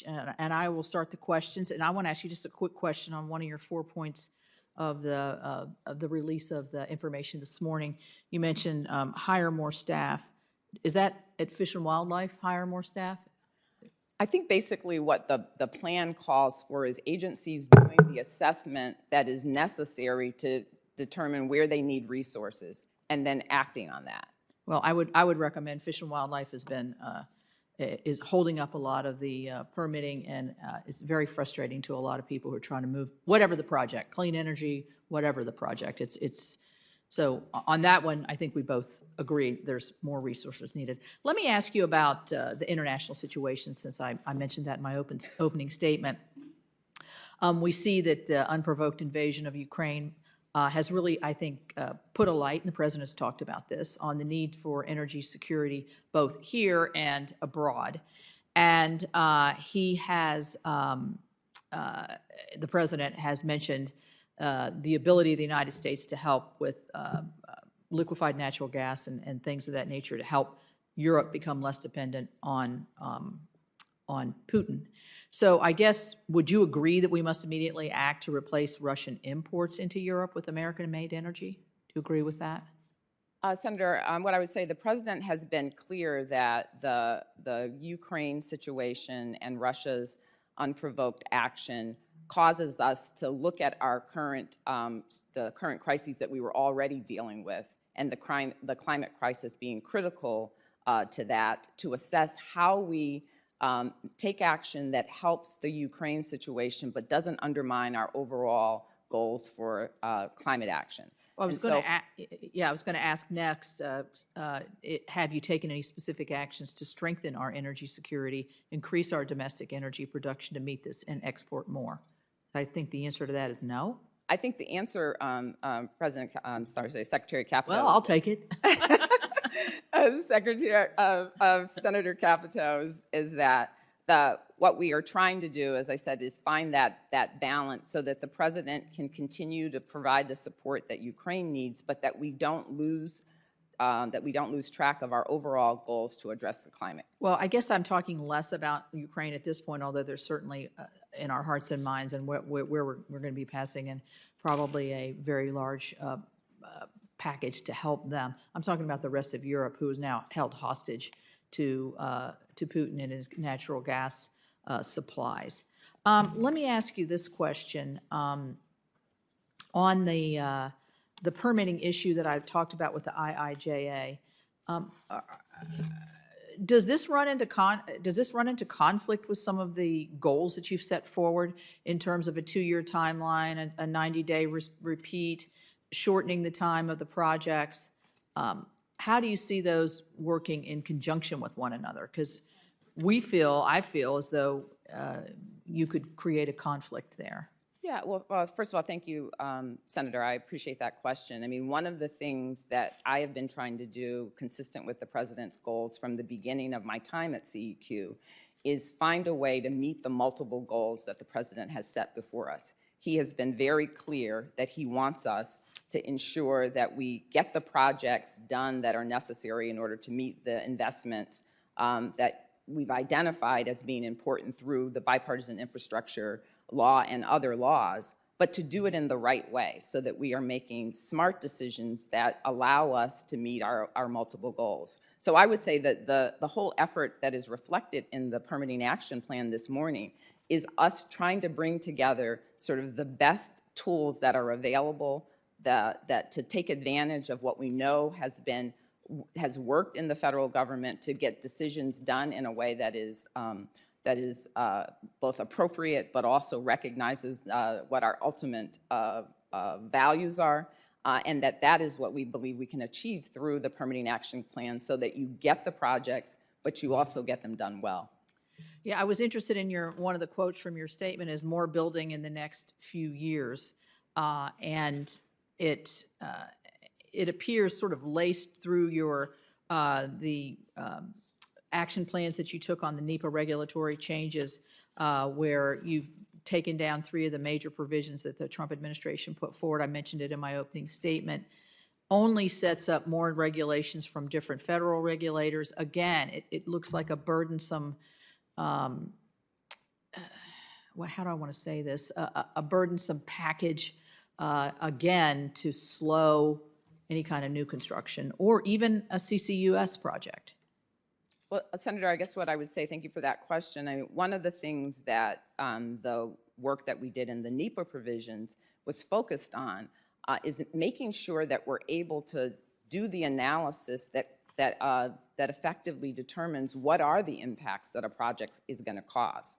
and I will start the questions. And I want to ask you just a quick question on one of your 4 points of the release of the information this morning. You mentioned hire more staff. Is that at Fish and Wildlife, hire more staff? I think basically what the plan calls for is agencies doing the assessment that is necessary to determine where they need resources and then acting on that. Well, I would recommend Fish and Wildlife has been is holding up a lot of the permitting, and it's very frustrating to a lot of people who are trying to move whatever the project, clean energy, whatever the project. It's so on that one, I think we both agree there's more resources needed. Let me ask you about the international situation, since I mentioned that in my opening statement. We see that the unprovoked invasion of Ukraine has really, I think, put a light, and the President has talked about this, on the need for energy security both here and abroad. And he has, the President has mentioned the ability of the United States to help with liquefied natural gas and things of that nature to help Europe become less dependent on Putin. So I guess, would you agree that we must immediately act to replace Russian imports into Europe with American-made energy? Do you agree with that? Senator, what I would say, the President has been clear that the Ukraine situation and Russia's unprovoked action causes us to look at our the current crises that we were already dealing with, and the climate crisis being critical to that, to assess how we take action that helps the Ukraine situation but doesn't undermine our overall goals for climate action. Well, I was going to ask next, have you taken any specific actions to strengthen our energy security, increase our domestic energy production to meet this, and export more? I think the answer to that is no. I think the answer, Secretary Capito. Well, I'll take it. Secretary of Senator Capito is that what we are trying to do, as I said, is find that balance so that the President can continue to provide the support that Ukraine needs, but that we don't lose track of our overall goals to address the climate. Well, I guess I'm talking less about Ukraine at this point, although there's certainly in our hearts and minds, and where we're going to be passing in probably a very large package to help them. I'm talking about the rest of Europe, who is now held hostage to Putin and his natural gas supplies. Let me ask you this question on the permitting issue that I've talked about with the IIJA. Does this run into conflict with some of the goals that you've set forward in terms of a 2-year timeline, a 90-day repeat, shortening the time of the projects? How do you see those working in conjunction with one another? Because I feel as though you could create a conflict there. Yeah, well, first of all, thank you, Senator. I appreciate that question. I mean, one of the things that I have been trying to do, consistent with the President's goals from the beginning of my time at CEQ, is find a way to meet the multiple goals that the President has set before us. He has been very clear that he wants us to ensure that we get the projects done that are necessary in order to meet the investments that we've identified as being important through the bipartisan infrastructure law and other laws, but to do it in the right way so that we are making smart decisions that allow us to meet our multiple goals. So I would say that the whole effort that is reflected in the permitting action plan this morning is us trying to bring together sort of the best tools that are available that to take advantage of what we know has worked in the federal government to get decisions done in a way that is both appropriate but also recognizes what our ultimate values are, and that is what we believe we can achieve through the permitting action plan so that you get the projects, but you also get them done well. Yeah, I was interested in one of the quotes from your statement is more building in the next few years, and it appears sort of laced through your action plans that you took on the NEPA regulatory changes, where you've taken down 3 of the major provisions that the Trump administration put forward. I mentioned it in my opening statement. Only sets up more regulations from different federal regulators. Again, it looks like a burdensome how do I want to say this, a burdensome package, again, to slow any kind of new construction, or even a CCUS project? Well, Senator, I guess what I would say, thank you for that question. I mean, one of the things that the work that we did in the NEPA provisions was focused on is making sure that we're able to do the analysis that effectively determines what are the impacts that a project is going to cause.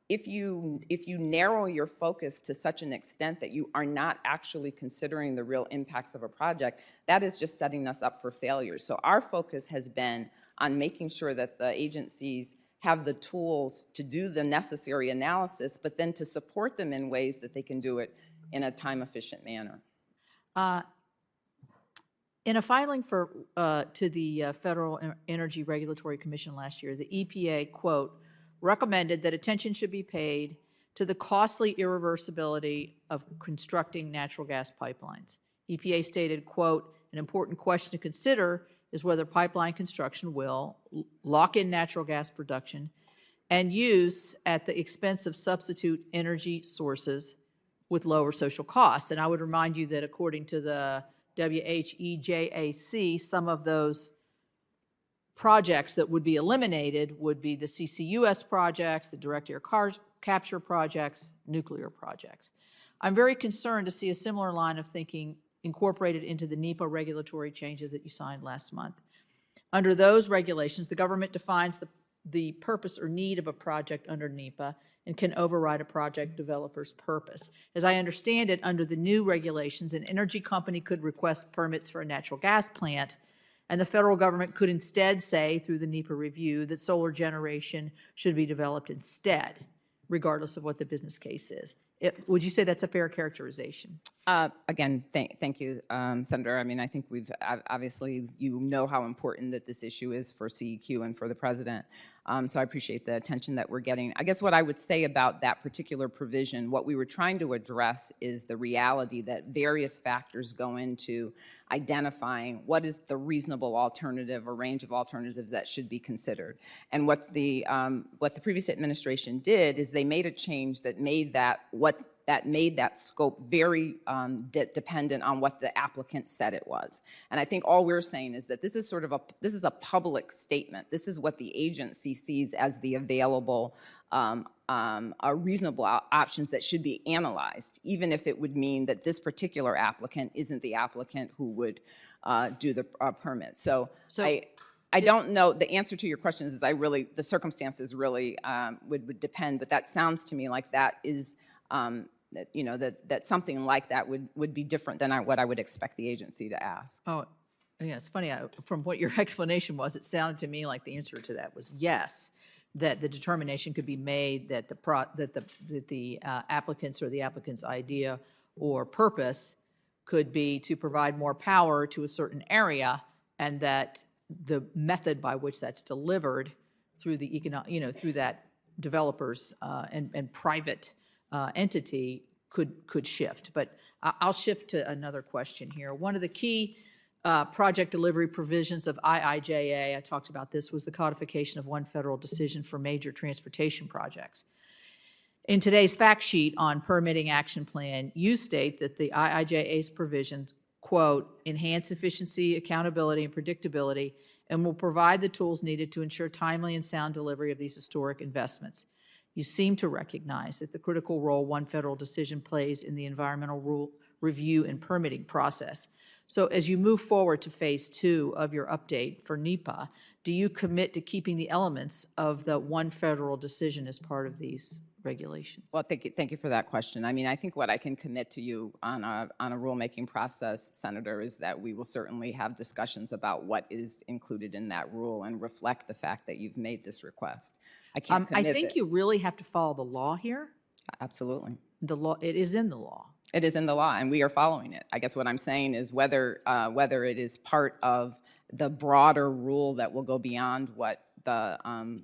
If you narrow your focus to such an extent that you are not actually considering the real impacts of a project, that is just setting us up for failure. So our focus has been on making sure that the agencies have the tools to do the necessary analysis, but then to support them in ways that they can do it in a time-efficient manner. In a filing to the Federal Energy Regulatory Commission last year, the EPA, quote, recommended that attention should be paid to the costly irreversibility of constructing natural gas pipelines. EPA stated, quote, an important question to consider is whether pipeline construction will lock in natural gas production and use at the expense of substitute energy sources with lower social costs. And I would remind you that according to the WHEJAC, some of those projects that would be eliminated would be the CCUS projects, the direct air capture projects, nuclear projects. I'm very concerned to see a similar line of thinking incorporated into the NEPA regulatory changes that you signed last month. Under those regulations, the government defines the purpose or need of a project under NEPA and can override a project developer's purpose. As I understand it, under the new regulations, an energy company could request permits for a natural gas plant, and the federal government could instead say, through the NEPA review, that solar generation should be developed instead, regardless of what the business case is. Would you say that's a fair characterization? Again, thank you, Senator. I mean, I think we've obviously, you know how important that this issue is for CEQ and for the president. So I appreciate the attention that we're getting. I guess what I would say about that particular provision, what we were trying to address is the reality that various factors go into identifying what is the reasonable alternative or range of alternatives that should be considered. And what the previous administration did is they made a change that made that scope very dependent on what the applicant said it was. And I think all we're saying is that this is sort of a public statement. This is what the agency sees as the available reasonable options that should be analyzed, even if it would mean that this particular applicant isn't the applicant who would do the permit. So I don't know. The answer to your question is the circumstances really would depend, but that sounds to me like that is, that something like that would be different than what I would expect the agency to ask. Oh, yeah, it's funny. From what your explanation was, it sounded to me like the answer to that was yes, that the determination could be made that the applicants or the applicant's idea or purpose could be to provide more power to a certain area, and that the method by which that's delivered through the through that developer's and private entity could shift. But I'll shift to another question here. One of the key project delivery provisions of IIJA, I talked about this, was the codification of one federal decision for major transportation projects. In today's fact sheet on permitting action plan, you state that the IIJA's provisions, quote, enhance efficiency, accountability, and predictability, and will provide the tools needed to ensure timely and sound delivery of these historic investments. You seem to recognize that the critical role one federal decision plays in the environmental rule review and permitting process. So as you move forward to phase 2 of your update for NEPA, do you commit to keeping the elements of the one federal decision as part of these regulations? Well, thank you for that question. I mean, I think what I can commit to you on a rulemaking process, Senator, is that we will certainly have discussions about what is included in that rule and reflect the fact that you've made this request. I can't commit. I think you really have to follow the law here. Absolutely. The law, it is in the law. It is in the law, and we are following it. I guess what I'm saying is whether it is part of the broader rule that will go beyond what the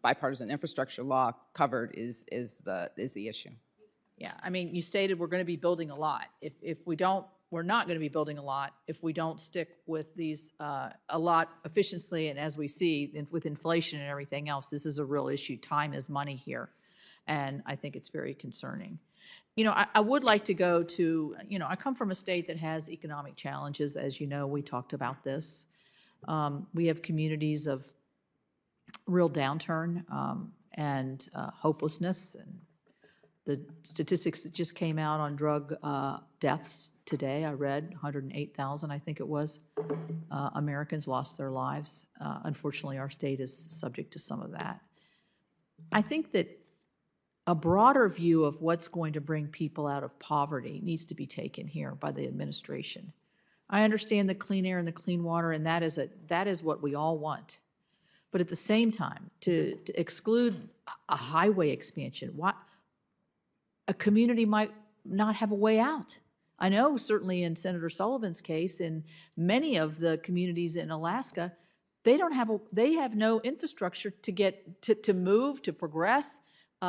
bipartisan infrastructure law covered is the issue. Yeah, I mean, you stated we're going to be building a lot. If we don't, we're not going to be building a lot if we don't stick with these a lot efficiently. And as we see with inflation and everything else, this is a real issue. Time is money here. And I think it's very concerning. You know, I would like to go to, you know, I come from a state that has economic challenges. As you know, we talked about this. We have communities of real downturn and hopelessness. And the statistics that just came out on drug deaths today, I read 108,000, I think it was, Americans lost their lives. Unfortunately, our state is subject to some of that. I think that a broader view of what's going to bring people out of poverty needs to be taken here by the administration. I understand the clean air and the clean water, and that is what we all want. But at the same time, to exclude a highway expansion, a community might not have a way out. I know certainly in Senator Sullivan's case, in many of the communities in Alaska, they have no infrastructure to move, to progress,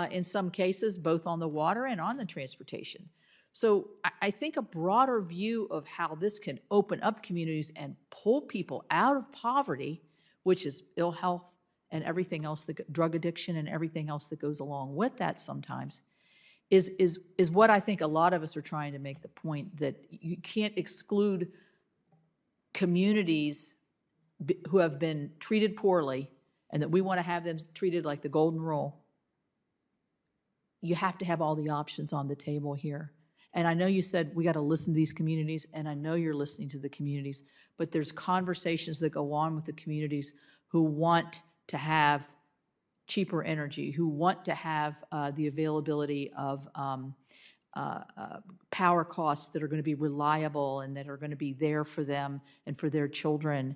in some cases, both on the water and on the transportation. So I think a broader view of how this can open up communities and pull people out of poverty, which is ill health and everything else, drug addiction and everything else that goes along with that sometimes, is what I think a lot of us are trying to make the point that you can't exclude communities who have been treated poorly and that we want to have them treated like the golden rule. You have to have all the options on the table here. And I know you said we got to listen to these communities, and I know you're listening to the communities, but there's conversations that go on with the communities who want to have cheaper energy, who want to have the availability of power costs that are going to be reliable and that are going to be there for them and for their children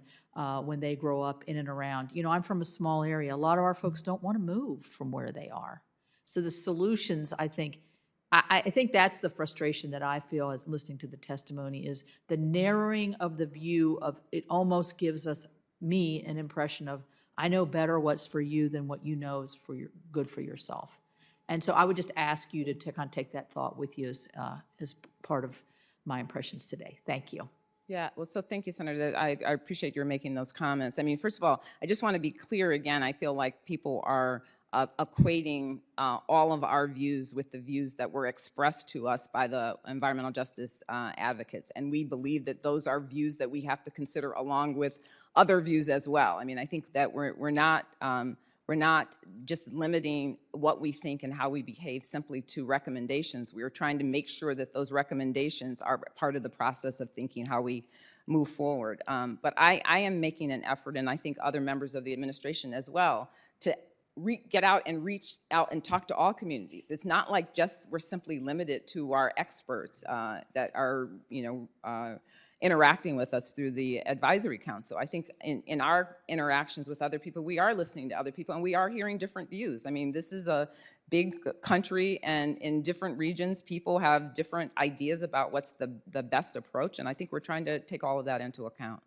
when they grow up in and around. You know, I'm from a small area. A lot of our folks don't want to move from where they are. So the solutions, I think that's the frustration that I feel as listening to the testimony, is the narrowing of the view of it almost gives me an impression of, I know better what's for you than what you know is good for yourself. And so I would just ask you to kind of take that thought with you as part of my impressions today. Thank you. Yeah, well, so thank you, Senator. I appreciate your making those comments. I mean, first of all, I just want to be clear again. I feel like people are equating all of our views with the views that were expressed to us by the environmental justice advocates. And we believe that those are views that we have to consider along with other views as well. I mean, I think that we're not just limiting what we think and how we behave simply to recommendations. We are trying to make sure that those recommendations are part of the process of thinking how we move forward. But I am making an effort, and I think other members of the administration as well, to get out and reach out and talk to all communities. It's not like just we're simply limited to our experts that are, interacting with us through the advisory council. I think in our interactions with other people, we are listening to other people and we are hearing different views. I mean, this is a big country, and in different regions, people have different ideas about what's the best approach, and I think we're trying to take all of that into account.